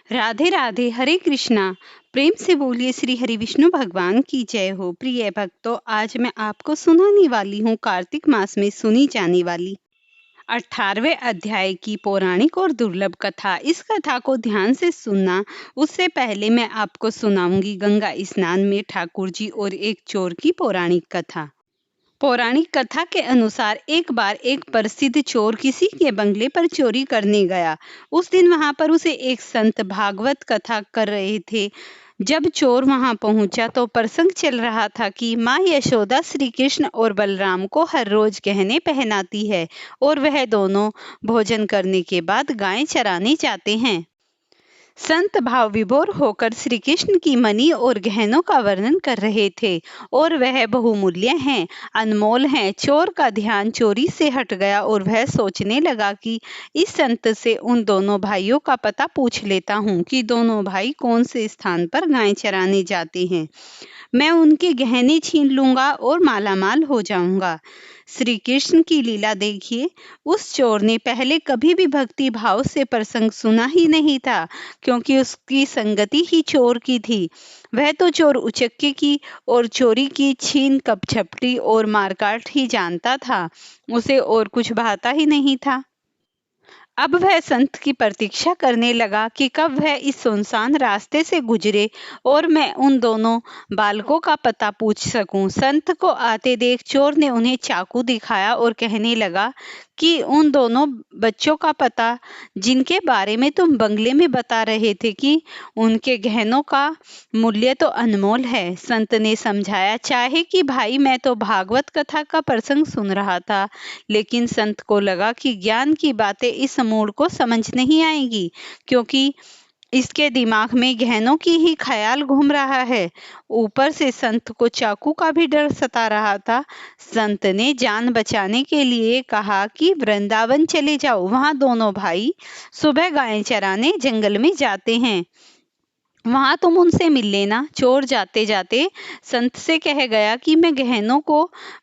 राधे राधे, हरे कृष्णा। प्रेम से बोलिए श्री हरि विष्णु भगवान की जय हो। प्रिय भक्तों, आज मैं आपको सुनाने वाली हूँ कार्तिक मास में सुनी जाने वाली 18वें अध्याय की पौराणिक और दुर्लभ कथा। इस कथा को ध्यान से सुनना। उससे पहले मैं आपको सुनाऊंगी गंगा स्नान में ठाकुर जी और एक चोर की पौराणिक कथा। पौराणिक कथा के अनुसार एक बार एक प्रसिद्ध चोर किसी के बंगले पर चोरी करने गया। उस दिन वहां पर उसे एक संत भागवत कथा कर रहे थे। जब चोर वहां पहुंचा तो प्रसंग चल रहा था कि माँ यशोदा श्री कृष्ण और बलराम को हर रोज गहने पहनाती है और वह दोनों भोजन करने के बाद गायें चराने जाते हैं। संत भाव विभोर होकर श्री कृष्ण की मणि और गहनों का वर्णन कर रहे थे और वह बहुमूल्य हैं, अनमोल हैं। चोर का ध्यान चोरी से हट गया और वह सोचने लगा कि इस संत से उन दोनों भाइयों का पता पूछ लेता हूँ कि दोनों भाई कौन से स्थान पर गायें चराने जाते हैं। मैं उनके गहने छीन लूंगा और मालामाल हो जाऊंगा। श्री कृष्ण की लीला देखिए। उस चोर ने पहले कभी भी भक्ति भाव से प्रसंग सुना ही नहीं था, क्योंकि उसकी संगति ही चोर की थी। वह तो चोर उचक्के की और चोरी की छीन कपझपटी और मारकाट ही जानता था। उसे और कुछ भाता ही नहीं था। अब वह संत की प्रतीक्षा करने लगा कि कब वह इस सुनसान रास्ते से गुजरे और मैं उन दोनों बालकों का पता पूछ सकूं। संत को आते देख चोर ने उन्हें चाकू दिखाया और कहने लगा कि उन दोनों बच्चों का पता जिनके बारे में तुम बंगले में बता रहे थे कि उनके गहनों का मूल्य तो अनमोल है। संत ने समझाया, चाहे कि भाई मैं तो भागवत कथा का प्रसंग सुन रहा था, लेकिन संत को लगा कि ज्ञान की बातें इस मूड को समझ नहीं आएगी, क्योंकि इसके दिमाग में गहनों की ही ख्याल घूम रहा है। ऊपर से संत को चाकू का भी डर सता रहा था। संत ने जान बचाने के लिए कहा कि वृंदावन चले जाओ, वहां दोनों भाई सुबह गायें चराने जंगल में जाते हैं, वहां तुम उनसे मिल लेना। चोर जाते जाते संत से कह गया कि मैं गहनों को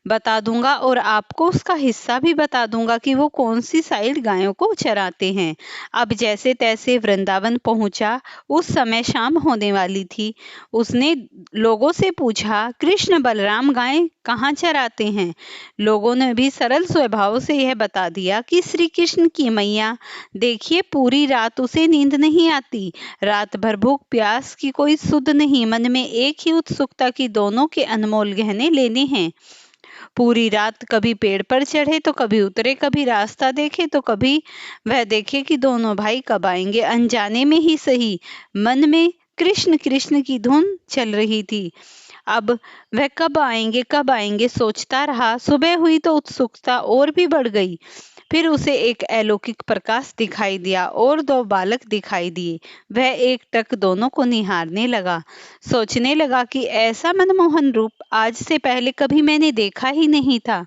बता दूंगा और आपको उसका हिस्सा भी बता दूंगा कि वो कौन सी साइड गायों को चराते हैं। अब जैसे तैसे वृंदावन पहुंचा। उस समय शाम होने वाली थी। उसने लोगों से पूछा, कृष्ण बलराम गायें कहाँ चराते हैं? लोगों ने भी सरल स्वभाव से यह बता दिया कि श्री कृष्ण की मैया। देखिए, पूरी रात उसे नींद नहीं आती, रात भर भूख प्यास की कोई सुध नहीं, मन में एक ही उत्सुकता कि दोनों के अनमोल गहने लेने हैं। पूरी रात कभी पेड़ पर चढ़े तो कभी उतरे, कभी रास्ता देखे तो कभी वह देखे कि दोनों भाई कब आएंगे। अनजाने में ही सही, मन में कृष्ण कृष्ण की धुन चल रही थी। अब वह कब आएंगे सोचता रहा। सुबह हुई तो उत्सुकता और भी बढ़ गई। फिर उसे एक अलौकिक प्रकाश दिखाई दिया और दो बालक दिखाई दिए। वह एक टक दोनों को निहारने लगा। सोचने लगा कि ऐसा मनमोहन रूप आज से पहले कभी मैंने देखा ही नहीं था।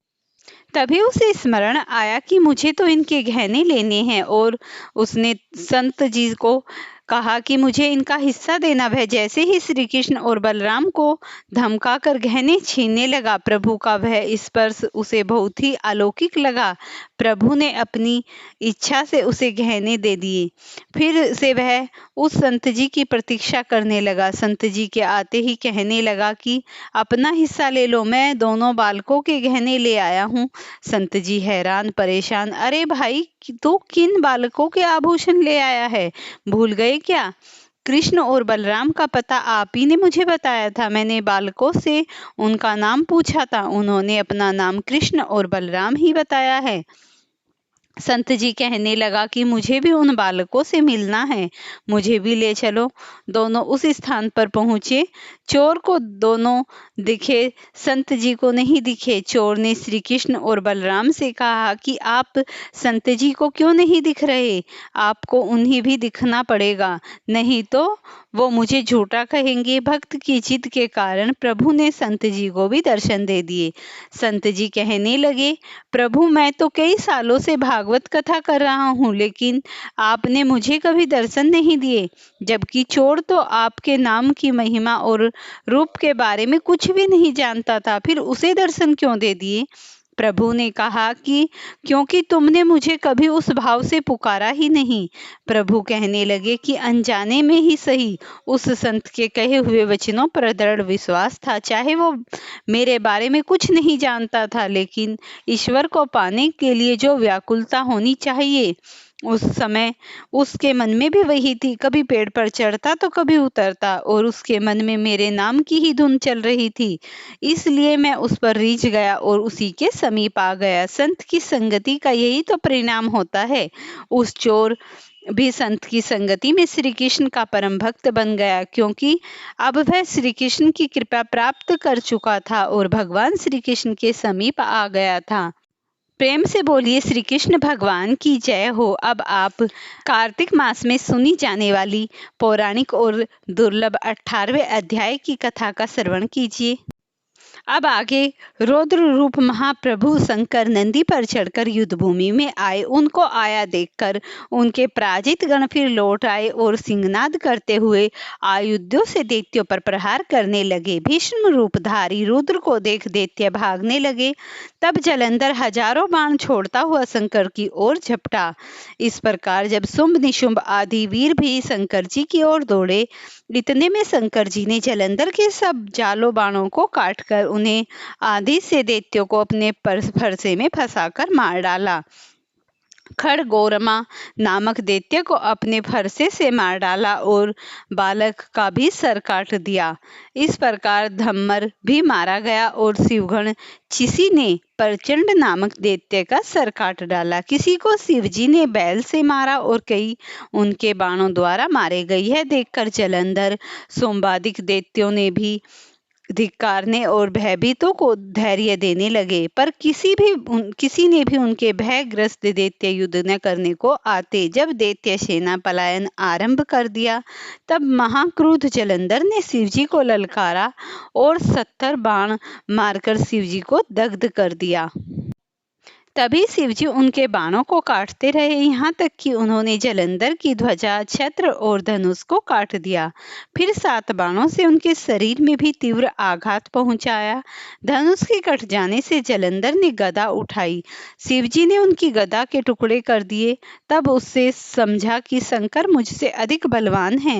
तभी उसे स्मरण आया कि मुझे तो इनके गहने लेने हैं और उसने संत जी को कहा कि मुझे इनका हिस्सा देना। वह जैसे ही श्री कृष्ण और बलराम को धमकाकर गहने छीनने लगा, प्रभु का वह स्पर्श उसे बहुत ही अलौकिक लगा। प्रभु ने अपनी इच्छा से उसे गहने दे दिए। फिर से वह उस संत जी की प्रतीक्षा करने लगा। संत जी के आते ही कहने लगा कि अपना हिस्सा ले लो, मैं दोनों बालकों के गहने ले आया हूँ। संत जी हैरान परेशान, अरे भाई, तू किन बालकों के आभूषण ले आया है? भूल गए क्या? कृष्ण और बलराम का पता आप ही ने मुझे बताया था। मैंने बालकों से उनका नाम पूछा था, उन्होंने अपना नाम कृष्ण और बलराम ही बताया है। संत जी कहने लगा कि मुझे भी उन बालकों से मिलना है, मुझे भी ले चलो। दोनों उस स्थान पर पहुंचे। चोर को दोनों दिखे, संत जी को नहीं दिखे। चोर ने श्री कृष्ण और बलराम से कहा कि आप संत जी को क्यों नहीं दिख रहे? आपको उन्हें भी दिखना पड़ेगा, नहीं तो वो मुझे झूठा कहेंगे। भक्त की जिद के कारण प्रभु ने संत जी को भी दर्शन दे दिए। संत जी कहने लगे, प्रभु, मैं तो कई सालों से भागवत कथा कर रहा हूँ, लेकिन आपने मुझे कभी दर्शन नहीं दिए। जबकि चोर तो आपके नाम की महिमा और रूप के बारे में कुछ भी नहीं जानता था, फिर उसे दर्शन क्यों दे दिए? प्रभु ने कहा कि क्योंकि तुमने मुझे कभी उस भाव से पुकारा ही नहीं। प्रभु कहने लगे कि अनजाने में ही सही उस संत के कहे हुए वचनों पर दृढ़ विश्वास था। चाहे वो मेरे बारे में कुछ नहीं जानता था, लेकिन ईश्वर को पाने के लिए जो व्याकुलता होनी चाहिए उस समय उसके मन में भी वही थी। कभी पेड़ पर चढ़ता तो कभी उतरता, और उसके मन में मेरे नाम की ही धुन चल रही थी। इसलिए मैं उस पर रीझ गया और उसी के समीप आ गया। संत की संगति का यही तो परिणाम होता है। उस चोर भी संत की संगति में श्री कृष्ण का परम भक्त बन गया, क्योंकि अब वह श्री कृष्ण की कृपा प्राप्त कर चुका था और भगवान श्री कृष्ण के समीप आ गया था। प्रेम से बोलिए श्री कृष्ण भगवान की जय हो। अब आप कार्तिक मास में सुनी जाने वाली पौराणिक और दुर्लभ 18वें अध्याय की कथा का श्रवण कीजिए। अब आगे रौद्र रूप महाप्रभु शंकर नंदी पर चढ़कर युद्ध भूमि में आए। उनको आया देखकर उनके पराजित गण फिर लौट आए और सिंहनाद करते हुए आयुधों से दैत्यों पर प्रहार करने लगे। भीष्म रूपधारी रुद्र को देख दैत्य भागने लगे। तब जलंधर हजारों बाण छोड़ता हुआ शंकर की ओर झपटा। इस प्रकार जब शुंभ निशुंभ आदि वीर भी शंकर जी की ओर दौड़े, इतने में शंकर जी ने जलंधर के सब जालों बाणों को काटकर उन्हें आधे से दैत्यों को अपने फरसे में फंसाकर मार डाला। खड़गोरमा नामक दैत्य को अपने फरसे से मार डाला और बालक का भी सर काट दिया। इस प्रकार धम्मर भी मारा गया और शिवगण चिसी ने प्रचंड नामक दैत्य का सर काट डाला। किसी को शिवजी ने बैल से मारा और कई उनके बाणों द्वारा मारे गए। यह देखकर जलंधर सोमवादिक दैत्यों ने भी धिक्कारने और भयभीतों को धैर्य देने लगे, पर किसी ने भी उनके भयग्रस्त दैत्य युद्ध न करने को आते। जब दैत्य सेना पलायन आरंभ कर दिया, तब महाक्रुद्ध जलंधर ने शिवजी को ललकारा और 70 बाण मारकर शिवजी को दग्ध कर दिया। तभी शिवजी उनके बाणों को काटते रहे, यहाँ तक कि उन्होंने जलंधर की ध्वजा, छत्र और धनुष को काट दिया। फिर 7 बाणों से उनके शरीर में भी तीव्र आघात पहुंचाया। धनुष के कट जाने से जलंधर ने गदा उठाई। शिवजी ने उनकी गदा के टुकड़े कर दिए। तब उससे समझा कि शंकर मुझसे अधिक बलवान हैं।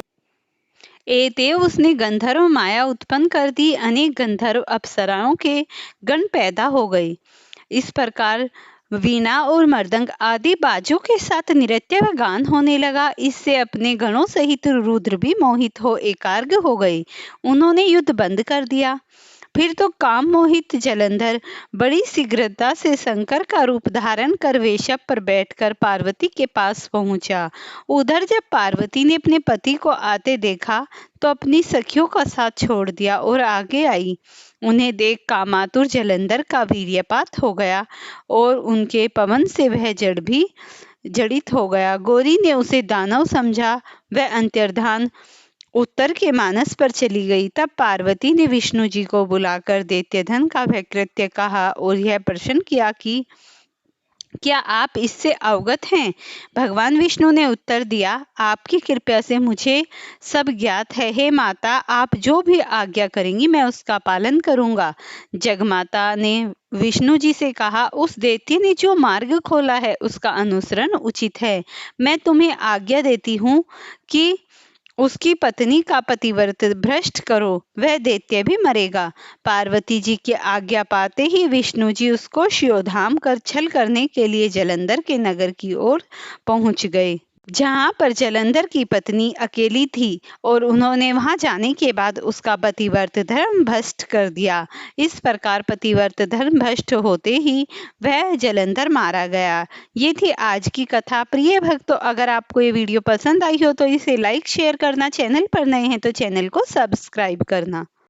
एतेव उसने गंधर्व माया उत्पन्न कर दी। अनेक गंधर्व अप्सराओं के गण पैदा हो गए। इस प्रकार वीणा और मृदंग आदि बाजों के साथ नृत्य व गान होने लगा। इससे अपने गणों सहित रुद्र भी मोहित हो एकाग्र हो गए। उन्होंने युद्ध बंद कर दिया। फिर तो काम मोहित जलंधर बड़ी शीघ्रता से शंकर का रूप धारण कर वेशप पर बैठकर पार्वती के पास पहुंचा। उधर जब पार्वती ने अपने पति को आते देखा तो अपनी सखियों का साथ छोड़ दिया और आगे आई। उन्हें देख कामातुर जलंधर का वीर्यपात हो गया और उनके पवन से वह जड़ भी जड़ित हो गया। गौरी ने उसे दानव समझा। वह अंतर्धान उत्तर के मानस पर चली गई। तब पार्वती ने विष्णु जी को बुलाकर दैत्यधन का वह कृत्य कहा और यह प्रश्न किया कि क्या आप इससे अवगत हैं? भगवान विष्णु ने उत्तर दिया, आपकी कृपा से मुझे सब ज्ञात है। हे माता, आप जो भी आज्ञा करेंगी मैं उसका पालन करूंगा। जगमाता ने विष्णु जी से कहा, उस दैत्य ने जो मार्ग खोला है उसका अनुसरण उचित है। मैं तुम्हें आज्ञा देती हूँ कि उसकी पत्नी का पतिव्रत भ्रष्ट करो, वह दैत्य भी मरेगा। पार्वती जी की आज्ञा पाते ही विष्णु जी उसको शिरोधाम कर छल करने के लिए जलंधर के नगर की ओर पहुंच गए, जहां पर जलंधर की पत्नी अकेली थी और उन्होंने वहां जाने के बाद उसका पतिव्रत धर्म भ्रष्ट कर दिया। इस प्रकार पतिव्रत धर्म भ्रष्ट होते ही वह जलंधर मारा गया। ये थी आज की कथा। प्रिय भक्तों, अगर आपको ये वीडियो पसंद आई हो तो इसे लाइक शेयर करना, चैनल पर नए हैं तो चैनल को सब्सक्राइब करना।